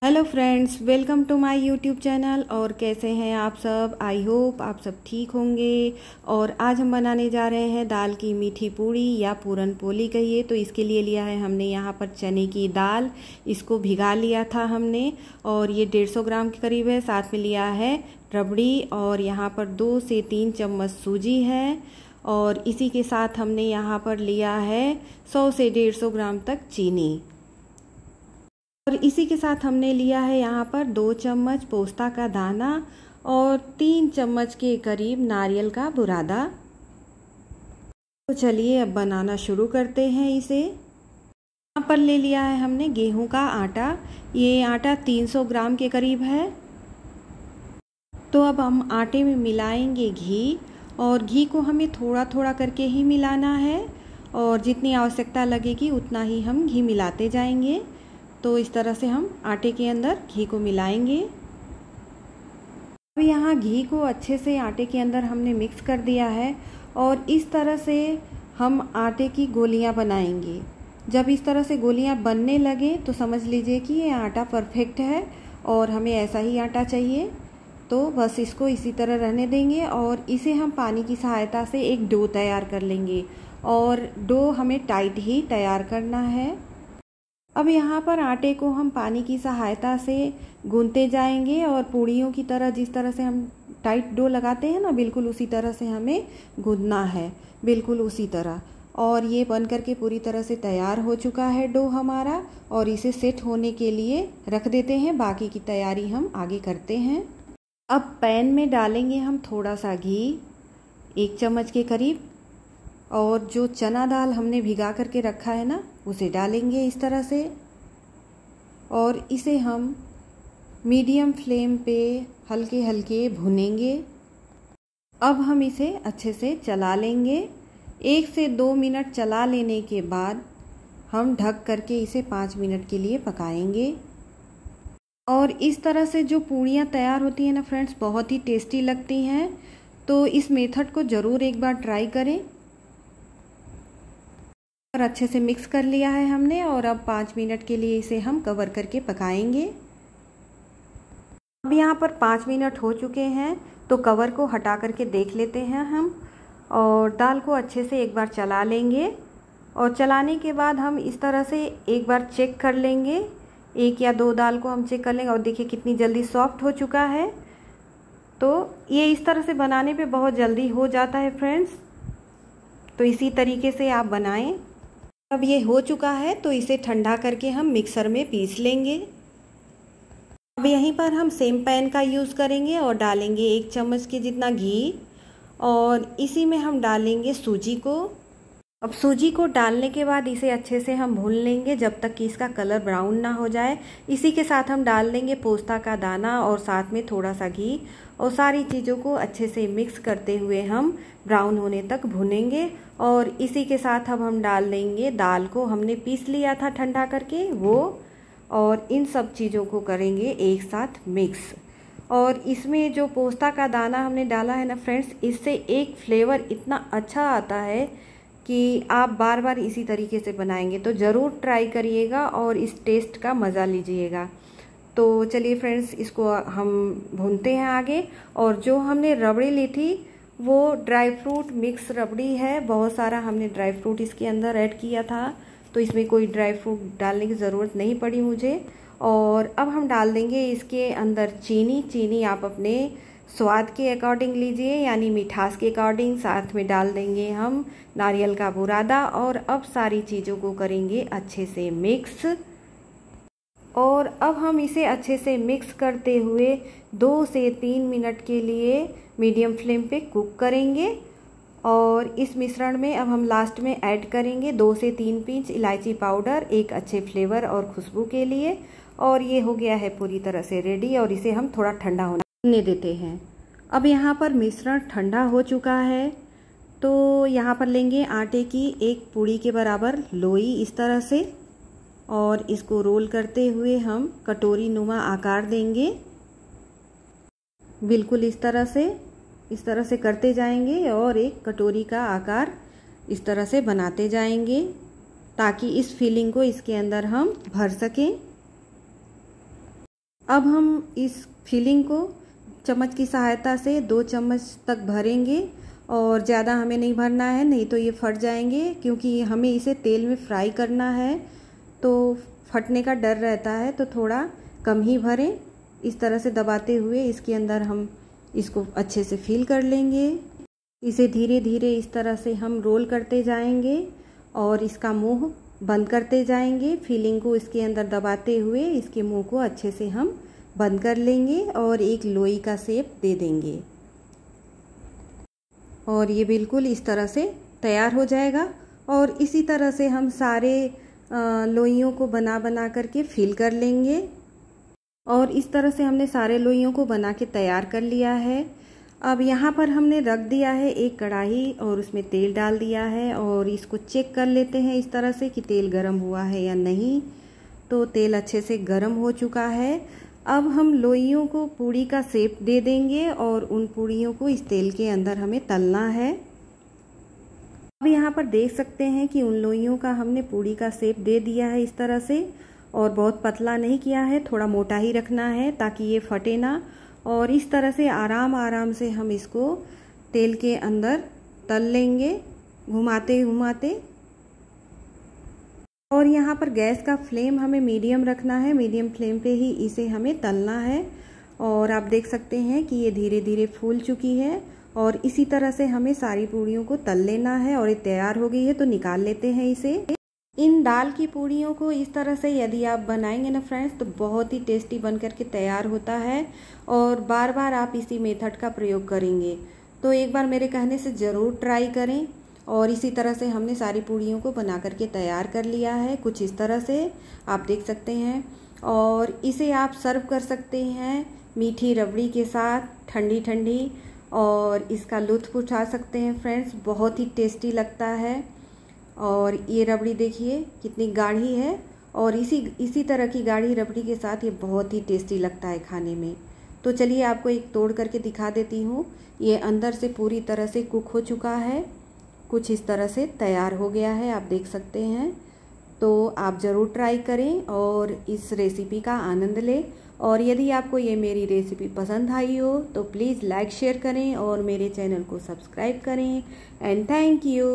Hello friends, welcome to my YouTube channel. और कैसे हैं आप सब? आई होप आप सब ठीक होंगे। और आज हम बनाने जा रहे हैं दाल की मीठी पूड़ी या पूरन पोली कहिए। तो इसके लिए लिया है हमने यहाँ पर चने की दाल। इसको भिगा लिया था हमने और ये 150 ग्राम के करीब है। साथ में लिया है रबड़ी और यहाँ पर 2 से 3 चम्मच सूजी है। और इसी के साथ हमने यहाँ पर लिया है 100 से 150 ग्राम तक चीनी। और इसी के साथ हमने लिया है यहाँ पर 2 चम्मच पोस्ता का दाना और 3 चम्मच के करीब नारियल का बुरादा। तो चलिए अब बनाना शुरू करते हैं इसे। यहाँ पर ले लिया है हमने गेहूं का आटा। ये आटा 300 ग्राम के करीब है। तो अब हम आटे में मिलाएंगे घी। और घी को हमें थोड़ा थोड़ा करके ही मिलाना है और जितनी आवश्यकता लगेगी उतना ही हम घी मिलाते जाएंगे। तो इस तरह से हम आटे के अंदर घी को मिलाएंगे। अब यहाँ घी को अच्छे से आटे के अंदर हमने मिक्स कर दिया है और इस तरह से हम आटे की गोलियाँ बनाएंगे। जब इस तरह से गोलियाँ बनने लगे तो समझ लीजिए कि ये आटा परफेक्ट है और हमें ऐसा ही आटा चाहिए। तो बस इसको इसी तरह रहने देंगे और इसे हम पानी की सहायता से एक डो तैयार कर लेंगे। और डो हमें टाइट ही तैयार करना है। अब यहाँ पर आटे को हम पानी की सहायता से गूंथते जाएंगे और पूड़ियों की तरह जिस तरह से हम टाइट डो लगाते हैं ना, बिल्कुल उसी तरह से हमें गूंथना है, बिल्कुल उसी तरह। और ये बन करके पूरी तरह से तैयार हो चुका है डो हमारा। और इसे सेट होने के लिए रख देते हैं। बाकी की तैयारी हम आगे करते हैं। अब पैन में डालेंगे हम थोड़ा सा घी, 1 चम्मच के करीब। और जो चना दाल हमने भिगा करके रखा है ना, उसे डालेंगे इस तरह से। और इसे हम मीडियम फ्लेम पे हल्के हल्के भुनेंगे। अब हम इसे अच्छे से चला लेंगे। 1 से 2 मिनट चला लेने के बाद हम ढक करके इसे 5 मिनट के लिए पकाएंगे। और इस तरह से जो पूड़ियाँ तैयार होती हैं ना फ्रेंड्स, बहुत ही टेस्टी लगती हैं। तो इस मेथड को ज़रूर एक बार ट्राई करें। और अच्छे से मिक्स कर लिया है हमने और अब 5 मिनट के लिए इसे हम कवर करके पकाएंगे। अब यहाँ पर 5 मिनट हो चुके हैं तो कवर को हटा करके देख लेते हैं हम। और दाल को अच्छे से एक बार चला लेंगे। और चलाने के बाद हम इस तरह से एक बार चेक कर लेंगे। 1 या 2 दाल को हम चेक कर लेंगे और देखिए कितनी जल्दी सॉफ्ट हो चुका है। तो ये इस तरह से बनाने पे बहुत जल्दी हो जाता है फ्रेंड्स। तो इसी तरीके से आप बनाएं। अब ये हो चुका है तो इसे ठंडा करके हम मिक्सर में पीस लेंगे। अब यहीं पर हम सेम पैन का यूज़ करेंगे और डालेंगे 1 चम्मच के जितना घी। और इसी में हम डालेंगे सूजी को। अब सूजी को डालने के बाद इसे अच्छे से हम भून लेंगे जब तक कि इसका कलर ब्राउन ना हो जाए। इसी के साथ हम डाल देंगे पोस्ता का दाना और साथ में थोड़ा सा घी। और सारी चीज़ों को अच्छे से मिक्स करते हुए हम ब्राउन होने तक भुनेंगे। और इसी के साथ अब हम डाल देंगे दाल को, हमने पीस लिया था ठंडा करके वो। और इन सब चीज़ों को करेंगे एक साथ मिक्स। और इसमें जो पोस्ता का दाना हमने डाला है ना फ्रेंड्स, इससे एक फ्लेवर इतना अच्छा आता है कि आप बार बार इसी तरीके से बनाएंगे तो ज़रूर ट्राई करिएगा और इस टेस्ट का मज़ा लीजिएगा। तो चलिए फ्रेंड्स, इसको हम भूनते हैं आगे। और जो हमने रबड़ी ली थी वो ड्राई फ्रूट मिक्स रबड़ी है। बहुत सारा हमने ड्राई फ्रूट इसके अंदर ऐड किया था तो इसमें कोई ड्राई फ्रूट डालने की ज़रूरत नहीं पड़ी मुझे। और अब हम डाल देंगे इसके अंदर चीनी। चीनी आप अपने स्वाद के अकॉर्डिंग लीजिए, यानी मिठास के अकॉर्डिंग। साथ में डाल देंगे हम नारियल का बुरादा। और अब सारी चीज़ों को करेंगे अच्छे से मिक्स। और अब हम इसे अच्छे से मिक्स करते हुए 2 से 3 मिनट के लिए मीडियम फ्लेम पे कुक करेंगे। और इस मिश्रण में अब हम लास्ट में ऐड करेंगे 2 से 3 पिंच इलायची पाउडर, एक अच्छे फ्लेवर और खुशबू के लिए। और ये हो गया है पूरी तरह से रेडी। और इसे हम थोड़ा ठंडा होने देते हैं। अब यहाँ पर मिश्रण ठंडा हो चुका है तो यहाँ पर लेंगे आटे की 1 पूड़ी के बराबर लोई इस तरह से। और इसको रोल करते हुए हम कटोरी नुमा आकार देंगे, बिल्कुल इस तरह से करते जाएंगे। और एक कटोरी का आकार इस तरह से बनाते जाएंगे ताकि इस फिलिंग को इसके अंदर हम भर सकें। अब हम इस फिलिंग को चम्मच की सहायता से 2 चम्मच तक भरेंगे और ज़्यादा हमें नहीं भरना है, नहीं तो ये फट जाएंगे, क्योंकि हमें इसे तेल में फ्राई करना है तो फटने का डर रहता है। तो थोड़ा कम ही भरें। इस तरह से दबाते हुए इसके अंदर हम इसको अच्छे से फिल कर लेंगे। इसे धीरे धीरे इस तरह से हम रोल करते जाएंगे और इसका मुंह बंद करते जाएंगे। फिलिंग को इसके अंदर दबाते हुए इसके मुंह को अच्छे से हम बंद कर लेंगे और एक लोई का शेप दे देंगे और ये बिल्कुल इस तरह से तैयार हो जाएगा। और इसी तरह से हम सारे लोइयों को बना बना करके फिल कर लेंगे। और इस तरह से हमने सारे लोइयों को बना के तैयार कर लिया है। अब यहाँ पर हमने रख दिया है एक कढ़ाई और उसमें तेल डाल दिया है और इसको चेक कर लेते हैं इस तरह से कि तेल गर्म हुआ है या नहीं। तो तेल अच्छे से गर्म हो चुका है। अब हम लोइयों को पूड़ी का शेप दे देंगे और उन पूड़ियों को इस तेल के अंदर हमें तलना है। अब यहाँ पर देख सकते हैं कि उन लोइयों का हमने पूड़ी का शेप दे दिया है इस तरह से, और बहुत पतला नहीं किया है, थोड़ा मोटा ही रखना है ताकि ये फटे ना। और इस तरह से आराम आराम से हम इसको तेल के अंदर तल लेंगे घुमाते घुमाते। और यहाँ पर गैस का फ्लेम हमें मीडियम रखना है, मीडियम फ्लेम पे ही इसे हमें तलना है। और आप देख सकते हैं कि ये धीरे धीरे फूल चुकी है और इसी तरह से हमें सारी पूड़ियों को तल लेना है। और ये तैयार हो गई है तो निकाल लेते हैं इसे। इन दाल की पूड़ियों को इस तरह से यदि आप बनाएंगे ना फ्रेंड्स, तो बहुत ही टेस्टी बन करके तैयार होता है और बार बार आप इसी मेथड का प्रयोग करेंगे। तो एक बार मेरे कहने से ज़रूर ट्राई करें। और इसी तरह से हमने सारी पूड़ियों को बना करके तैयार कर लिया है, कुछ इस तरह से आप देख सकते हैं। और इसे आप सर्व कर सकते हैं मीठी रबड़ी के साथ ठंडी ठंडी, और इसका लुत्फ़ उठा सकते हैं फ्रेंड्स, बहुत ही टेस्टी लगता है। और ये रबड़ी देखिए कितनी गाढ़ी है और इसी तरह की गाढ़ी रबड़ी के साथ ये बहुत ही टेस्टी लगता है खाने में। तो चलिए आपको एक तोड़ करके दिखा देती हूँ। ये अंदर से पूरी तरह से कुक हो चुका है, कुछ इस तरह से तैयार हो गया है, आप देख सकते हैं। तो आप ज़रूर ट्राई करें और इस रेसिपी का आनंद लें। और यदि आपको ये मेरी रेसिपी पसंद आई हो तो प्लीज़ लाइक शेयर करें और मेरे चैनल को सब्सक्राइब करें। And thank you.